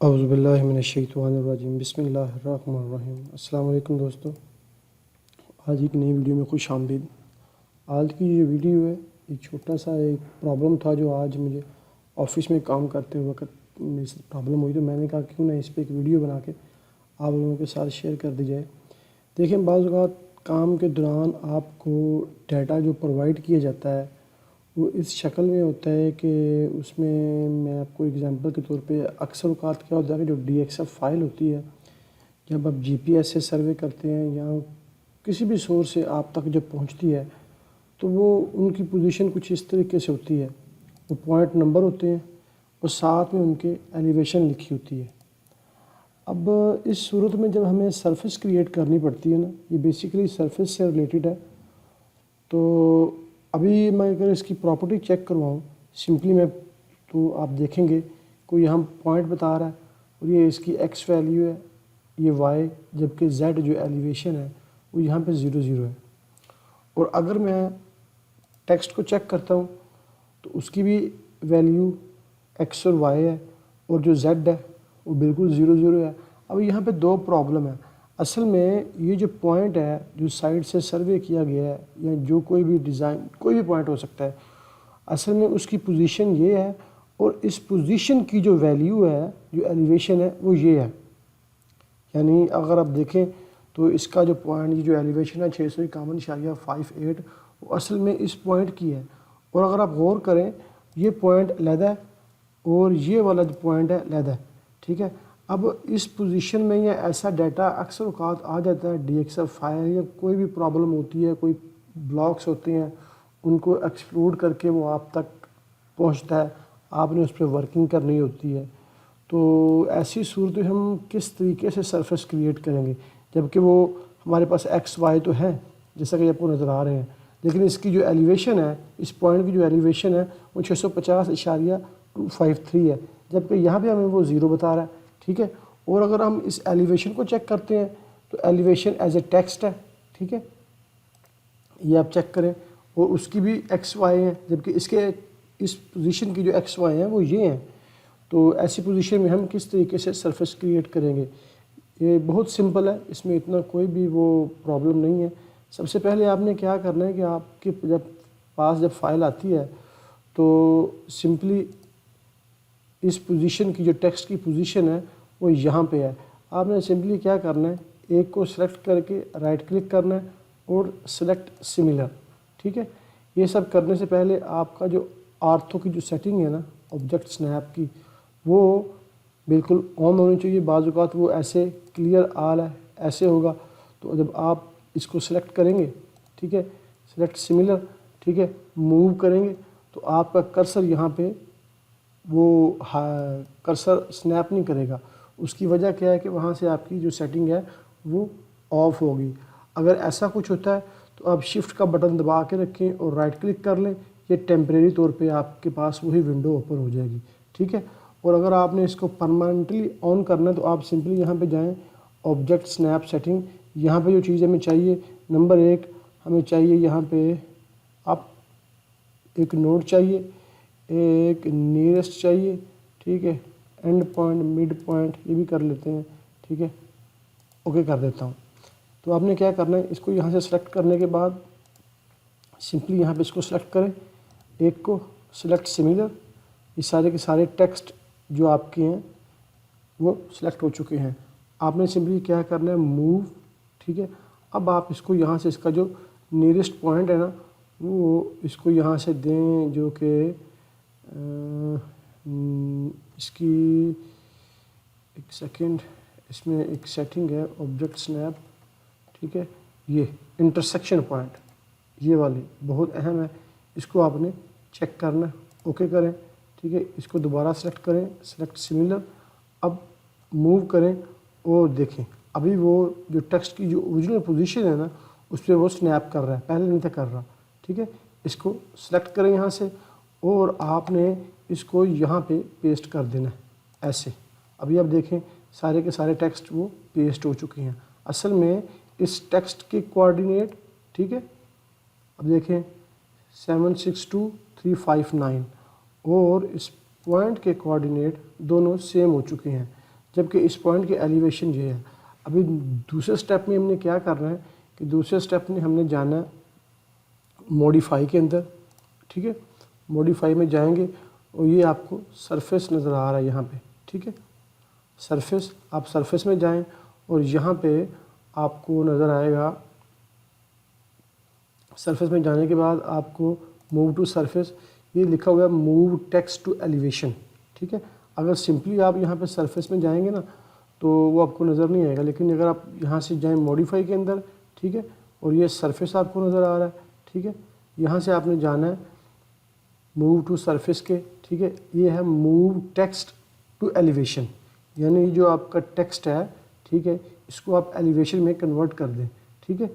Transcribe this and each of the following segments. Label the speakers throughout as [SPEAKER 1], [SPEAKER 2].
[SPEAKER 1] اعوذ باللہ من الشیطان الرجیم، بسم اللہ الرحمن الرحیم۔ السلام علیکم دوستو، آج ایک نئی ویڈیو میں خوش آمدید۔ آج کی یہ ویڈیو ہے، ایک چھوٹا سا ایک پرابلم تھا جو آج مجھے آفس میں کام کرتے وقت میرے ساتھ پرابلم ہوئی، تو میں نے کہا کیوں نہ اس پہ ایک ویڈیو بنا کے آپ لوگوں کے ساتھ شیئر کر دی جائے۔ دیکھیں، بعض اوقات کام کے دوران آپ کو ڈیٹا جو پرووائڈ کیا جاتا ہے وہ اس شکل میں ہوتا ہے کہ اس میں آپ کو اگزامپل کے طور پہ اکثر اوقات کیا ہوتا ہے کہ جو ڈی ایکس ایف فائل ہوتی ہے، جب آپ جی پی ایس سے سروے کرتے ہیں یا کسی بھی سورس سے آپ تک جب پہنچتی ہے تو وہ ان کی پوزیشن کچھ اس طریقے سے ہوتی ہے، وہ پوائنٹ نمبر ہوتے ہیں اور ساتھ میں ان کے ایلیویشن لکھی ہوتی ہے۔ اب اس صورت میں جب ہمیں سرفیس کریٹ کرنی پڑتی ہے نا، یہ بیسیکلی سرفیس سے ریلیٹڈ ہے، تو ابھی میں اگر اس کی پراپرٹی چیک کرواؤں سمپلی میں، تو آپ دیکھیں گے کوئی یہاں پوائنٹ بتا رہا ہے اور یہ اس کی ایکس ویلیو ہے، یہ وائی، جبکہ زیڈ جو ایلیویشن ہے وہ یہاں پہ 0 ہے۔ اور اگر میں ٹیکسٹ کو چیک کرتا ہوں تو اس کی بھی ویلیو ایکس اور وائی ہے، اور جو زیڈ ہے وہ بالکل 0 ہے۔ اب یہاں پہ دو پرابلم ہے۔ اصل میں یہ جو پوائنٹ ہے جو سائٹ سے سروے کیا گیا ہے، یا جو کوئی بھی ڈیزائن کوئی بھی پوائنٹ ہو سکتا ہے، اصل میں اس کی پوزیشن یہ ہے، اور اس پوزیشن کی جو ویلیو ہے، جو ایلیویشن ہے، وہ یہ ہے۔ یعنی اگر آپ دیکھیں تو اس کا جو پوائنٹ جو ایلیویشن ہے 651.58 وہ اصل میں اس پوائنٹ کی ہے، اور اگر آپ غور کریں یہ پوائنٹ علیحدہ ہے اور یہ والا جو پوائنٹ ہے علیحدہ ہے، ٹھیک ہے۔ اب اس پوزیشن میں یہ ایسا ڈیٹا اکثر اوقات آ جاتا ہے، ڈی ایکس ایف فائل یا کوئی بھی پرابلم ہوتی ہے، کوئی بلاکس ہوتے ہیں، ان کو ایکسپلوڈ کر کے وہ آپ تک پہنچتا ہے، آپ نے اس پہ ورکنگ کرنی ہوتی ہے۔ تو ایسی صورت میں ہم کس طریقے سے سرفیس کریٹ کریں گے، جبکہ وہ ہمارے پاس ایکس وائی تو ہے جیسا کہ آپ کو نظر آ رہے ہیں، لیکن اس کی جو ایلیویشن ہے، اس پوائنٹ کی جو ایلیویشن ہے وہ 650.253 ہے، جبکہ یہاں پہ ہمیں وہ 0 بتا رہا ہے، ٹھیک ہے۔ اور اگر ہم اس ایلیویشن کو چیک کرتے ہیں تو ایلیویشن ایز اے ٹیکسٹ ہے، ٹھیک ہے، یہ آپ چیک کریں، اور اس کی بھی ایکس وائی ہے، جبکہ اس پوزیشن کی جو ایکس وائی ہیں وہ یہ ہیں۔ تو ایسی پوزیشن میں ہم کس طریقے سے سرفیس کریٹ کریں گے؟ یہ بہت سمپل ہے، اس میں اتنا کوئی بھی وہ پرابلم نہیں ہے۔ سب سے پہلے آپ نے کیا کرنا ہے کہ آپ کے جب فائل آتی ہے تو سمپلی اس پوزیشن کی جو ٹیکسٹ کی پوزیشن ہے وہ یہاں پہ ہے۔ آپ نے سمپلی کیا کرنا ہے، ایک کو سلیکٹ کر کے رائٹ کلک کرنا ہے اور سلیکٹ سملر، ٹھیک ہے۔ یہ سب کرنے سے پہلے آپ کا جو آرتھو کی جو سیٹنگ ہے نا، آبجیکٹ سنیپ کی، وہ بالکل آن ہونی چاہیے۔ بعض اوقات وہ ایسے کلیئر آل ہے، ایسے ہوگا، تو جب آپ اس کو سلیکٹ کریں گے، ٹھیک ہے، سلیکٹ سملر، ٹھیک ہے، موو کریں گے تو آپ کا کرسر یہاں پہ وہ کرسر سنیپ نہیں کرے گا۔ اس کی وجہ کیا ہے کہ وہاں سے آپ کی جو سیٹنگ ہے وہ آف ہوگی۔ اگر ایسا کچھ ہوتا ہے تو آپ شفٹ کا بٹن دبا کے رکھیں اور رائٹ کلک کر لیں، یہ ٹیمپریری طور پہ آپ کے پاس وہی ونڈو اوپن ہو جائے گی، ٹھیک ہے۔ اور اگر آپ نے اس کو پرماننٹلی آن کرنا ہے تو آپ سمپلی یہاں پہ جائیں، آبجیکٹ سنیپ سیٹنگ، یہاں پہ جو چیز ہمیں چاہیے، نمبر 1 ہمیں چاہیے یہاں پہ آپ ایک نوڈ چاہیے، ایک نیئرسٹ چاہیے، ٹھیک ہے، اینڈ پوائنٹ، مڈ پوائنٹ، یہ بھی کر لیتے ہیں، ٹھیک ہے، اوکے کر دیتا ہوں۔ تو آپ نے کیا کرنا ہے، اس کو یہاں سے سلیکٹ کرنے کے بعد سمپلی یہاں پہ اس کو سلیکٹ کریں، ایک کو سلیکٹ سملر، یہ سارے کے سارے ٹیکسٹ جو آپ کے ہیں وہ سلیکٹ ہو چکے ہیں۔ آپ نے سمپلی کیا کرنا ہے، موو، ٹھیک ہے۔ اب آپ اس کو یہاں سے اس کا جو نیئرسٹ پوائنٹ ہے نا، وہ اس کو یہاں سے دیں، جو کہ اس کی ایک سیکنڈ، اس میں ایک سیٹنگ ہے آبجیکٹ سنیپ، ٹھیک ہے، یہ انٹرسیکشن پوائنٹ، یہ والی بہت اہم ہے، اس کو آپ نے چیک کرنا ہے، اوکے کریں، ٹھیک ہے۔ اس کو دوبارہ سلیکٹ کریں، سلیکٹ سملر، اب موو کریں اور دیکھیں ابھی وہ جو ٹیکسٹ کی جو اوریجنل پوزیشن ہے نا، اس پہ وہ سنیپ کر رہا ہے، پہلے نہیں تھا کر رہا، ٹھیک ہے۔ اس کو سلیکٹ کریں یہاں سے، اور آپ نے اس کو یہاں پہ پیسٹ کر دینا ہے ایسے۔ ابھی آپ دیکھیں سارے کے سارے ٹیکسٹ وہ پیسٹ ہو چکے ہیں۔ اصل میں اس ٹیکسٹ کے کوآرڈینیٹ، ٹھیک ہے، اب دیکھیں 762.359، اور اس پوائنٹ کے کوآرڈینیٹ دونوں سیم ہو چکے ہیں۔ جبکہ اس پوائنٹ کی ایلیویشن یہ ہے. ابھی دوسرے اسٹیپ میں ہم نے کیا کرنا ہے کہ دوسرے اسٹیپ میں ہم نے جانا ہے موڈیفائی کے اندر. ٹھیک ہے, موڈیفائی میں جائیں گے اور یہ آپ کو سرفیس نظر آ رہا ہے یہاں پہ. ٹھیک ہے, سرفیس, آپ سرفیس میں جائیں اور یہاں پہ آپ کو نظر آئے گا. سرفیس میں جانے کے بعد آپ کو موو ٹو سرفیس, یہ لکھا ہوا ہے موو ٹیکسٹ ٹو ایلیویشن. ٹھیک ہے, اگر سمپلی آپ یہاں پہ سرفیس میں جائیں گے نا تو وہ آپ کو نظر نہیں آئے گا, لیکن اگر آپ یہاں سے جائیں موڈیفائی کے اندر, ٹھیک ہے, اور یہ سرفیس آپ کو نظر آ رہا ہے. ٹھیک ہے, یہاں سے آپ نے جانا ہے موو ٹو سرفیس کے. ٹھیک ہے, یہ ہے موو ٹیکسٹ ٹو ایلیویشن, یعنی جو آپ کا ٹیکسٹ ہے, ٹھیک ہے, اس کو آپ ایلیویشن میں کنورٹ کر دیں. ٹھیک ہے,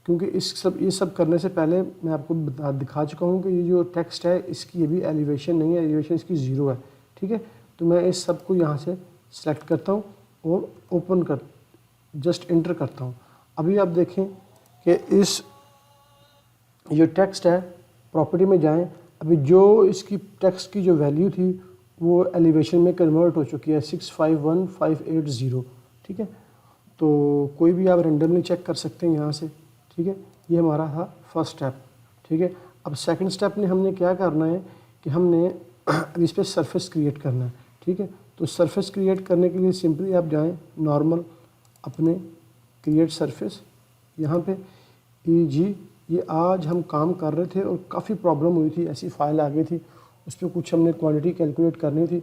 [SPEAKER 1] کیونکہ یہ سب کرنے سے پہلے میں آپ کو دکھا چکا ہوں کہ یہ جو ٹیکسٹ ہے اس کی ابھی ایلیویشن نہیں ہے, ایلیویشن اس کی 0 ہے. ٹھیک ہے, تو میں اس سب کو یہاں سے سلیکٹ کرتا ہوں اور اوپن جسٹ انٹر کرتا ہوں. ابھی آپ دیکھیں کہ اس جو ٹیکسٹ ہے پراپرٹی میں جائیں, ابھی جو اس کی ٹیکسٹ کی جو ویلیو تھی وہ ایلیویشن میں کنورٹ ہو چکی ہے 651580. ٹھیک ہے, تو کوئی بھی آپ رینڈملی چیک کر سکتے ہیں یہاں سے. ٹھیک ہے, یہ ہمارا تھا فرسٹ اسٹیپ. ٹھیک ہے, اب سیکنڈ اسٹیپ میں ہم نے کیا کرنا ہے کہ ہم نے اس پہ سرفیس کریٹ کرنا ہے. ٹھیک ہے, تو سرفیس کریٹ کرنے کے لیے سمپلی آپ جائیں نارمل اپنے کریٹ سرفیس, یہاں پہ یہ آج ہم کام کر رہے تھے اور کافی پرابلم ہوئی تھی, ایسی فائل آ گئی تھی اس پہ کچھ ہم نے کوانٹٹی کیلکولیٹ کرنی تھی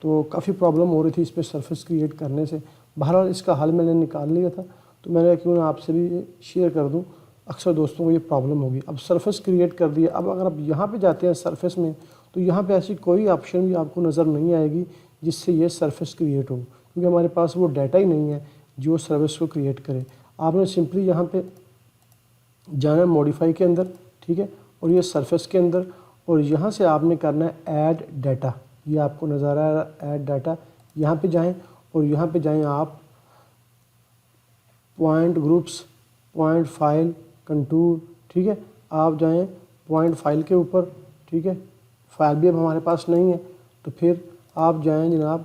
[SPEAKER 1] تو کافی پرابلم ہو رہی تھی اس پہ سرفیس کریٹ کرنے سے. بہرحال اس کا حل میں نے نکال لیا تھا تو میں نے کیوں نہ آپ سے بھی شیئر کر دوں, اکثر دوستوں کو یہ پرابلم ہوگی. اب سرفیس کریٹ کر دیا, اب اگر آپ یہاں پہ جاتے ہیں سرفیس میں تو یہاں پہ ایسی کوئی آپشن بھی آپ کو نظر نہیں آئے گی جس سے یہ سرفیس کریٹ ہو, کیونکہ ہمارے پاس وہ ڈیٹا ہی نہیں ہے جو سروس کو کریٹ کرے. آپ نے سمپلی یہاں پہ جانا ہے موڈیفائی کے اندر. ٹھیک ہے, اور یہ سرفیس کے اندر, اور یہاں سے آپ نے کرنا ہے ایڈ ڈیٹا. یہ آپ کو نظر آ رہا ہے ایڈ ڈیٹا, یہاں پہ جائیں اور یہاں پہ جائیں آپ point groups, point file, contour. ٹھیک ہے, آپ جائیں پوائنٹ فائل کے اوپر. ٹھیک ہے, فائل بھی اب ہمارے پاس نہیں ہے تو پھر آپ جائیں جناب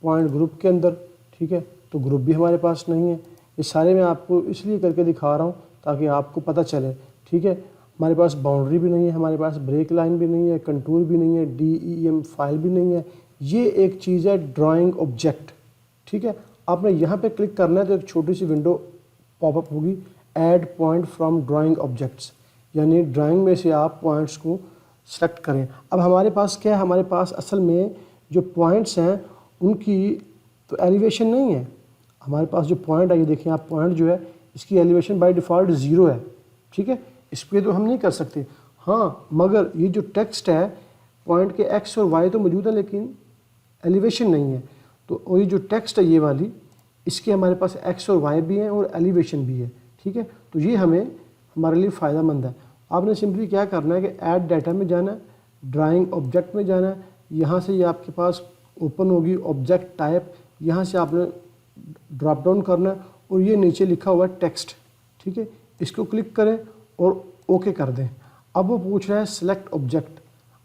[SPEAKER 1] پوائنٹ گروپ کے اندر. ٹھیک ہے, تو گروپ بھی ہمارے پاس نہیں ہے. یہ سارے میں آپ کو اس لیے کر کے دکھا رہا ہوں تاکہ آپ کو پتہ چلے. ٹھیک ہے, ہمارے پاس باؤنڈری بھی نہیں ہے, ہمارے پاس بریک لائن بھی نہیں ہے, کنٹور بھی نہیں ہے, DEM فائل بھی نہیں ہے. یہ ایک چیز ہے ڈرائنگ آبجیکٹ. ٹھیک ہے, آپ نے یہاں پہ کلک کرنا ہے تو ایک چھوٹی سی ونڈو پاپ اپ ہوگی, add point from drawing objects, یعنی ڈرائنگ میں سے آپ پوائنٹس کو سلیکٹ کریں. اب ہمارے پاس کیا ہے, ہمارے پاس اصل میں جو پوائنٹس ہیں ان کی تو ایلیویشن نہیں ہے. ہمارے پاس جو پوائنٹ ہے, یہ دیکھیں آپ, پوائنٹ جو ہے اس کی ایلیویشن بائی ڈیفالٹ 0 ہے. ٹھیک ہے, اس پہ تو ہم نہیں کر سکتے. ہاں, مگر یہ جو ٹیکسٹ ہے پوائنٹ کے ایکس اور وائی تو موجود ہے لیکن ایلیویشن نہیں ہے. تو یہ جو ٹیکسٹ ہے یہ والی, اس کے ہمارے پاس ایکس اور وائی بھی ہیں اور ایلیویشن بھی ہے. ٹھیک ہے, تو یہ ہمارے لیے فائدہ مند ہے. آپ نے سمپلی کیا کرنا ہے کہ ایڈ ڈیٹا میں جانا ہے, ڈرائنگ آبجیکٹ میں جانا ہے, یہاں سے یہ آپ کے پاس اوپن ہوگی آبجیکٹ ٹائپ, یہاں سے آپ نے ڈراپ ڈاؤن کرنا ہے اور یہ نیچے لکھا ہوا ہے ٹیکسٹ. ٹھیک ہے, اس کو کلک کریں اور اوکے کر دیں. اب وہ پوچھ رہا ہے سلیکٹ آبجیکٹ,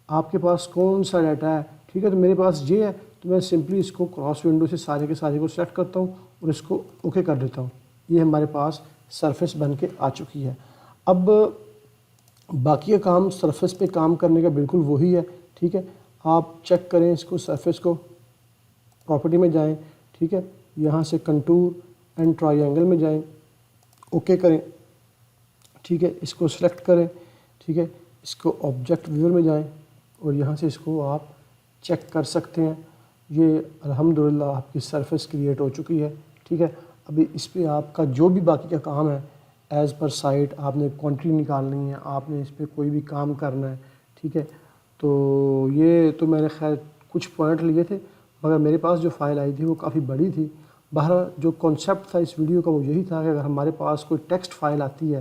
[SPEAKER 1] آپ کے پاس کون سا ڈیٹا ہے. ٹھیک ہے, تو میرے پاس یہ ہے تو میں سمپلی اس کو کراس ونڈو سے سارے کے سارے کو سلیکٹ کرتا ہوں اور اس کو اوکے کر دیتا ہوں. یہ ہمارے پاس سرفیس بن کے آ چکی ہے. اب باقی کا کام سرفیس پہ کام کرنے کا بالکل وہی ہے. ٹھیک ہے, آپ چیک کریں اس کو, سرفیس کو, پراپرٹی میں جائیں. ٹھیک ہے, یہاں سے کنٹور اینڈ ٹرائی اینگل میں جائیں, اوکے کریں. ٹھیک ہے, اس کو سلیکٹ کریں. ٹھیک ہے, اس کو آبجیکٹ ویور میں جائیں اور یہاں سے اس کو آپ چیک کر سکتے ہیں. یہ الحمدللہ آپ کی سرفیس کریٹ ہو چکی ہے. ٹھیک ہے, ابھی اس پہ آپ کا جو بھی باقی کا کام ہے ایز پر سائٹ, آپ نے کوانٹٹی نکالنی ہے, آپ نے اس پہ کوئی بھی کام کرنا ہے. ٹھیک ہے, تو یہ تو میں نے خیر کچھ پوائنٹ لیے تھے, مگر میرے پاس جو فائل آئی تھی وہ کافی بڑی تھی. بہرحال جو کانسیپٹ تھا اس ویڈیو کا وہ یہی تھا کہ اگر ہمارے پاس کوئی ٹیکسٹ فائل آتی ہے,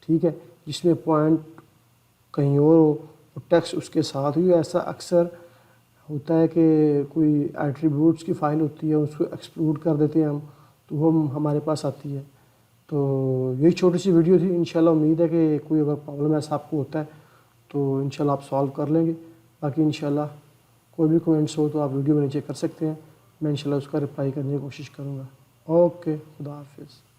[SPEAKER 1] ٹھیک ہے, جس میں پوائنٹ کہیں اور ہو اور ٹیکسٹ اس کے ساتھ ہوئی, ایسا اکثر ہوتا ہے کہ کوئی ایٹریبیوٹس کی فائل ہوتی ہے, اس کو ایکسکلوڈ کر دیتے ہیں ہم, تو وہ ہمارے پاس آتی ہے. تو یہی چھوٹی سی ویڈیو تھی. انشاءاللہ امید ہے کہ کوئی اگر پرابلم ایسا آپ کو ہوتا ہے تو انشاءاللہ آپ سالو کر لیں گے. باقی انشاءاللہ کوئی بھی کومنٹس ہو تو آپ ویڈیو میں نیچے کر سکتے ہیں. میں انشاءاللہ اس کا رپلائی کرنے کی کوشش کروں گا. اوکے, خدا حافظ.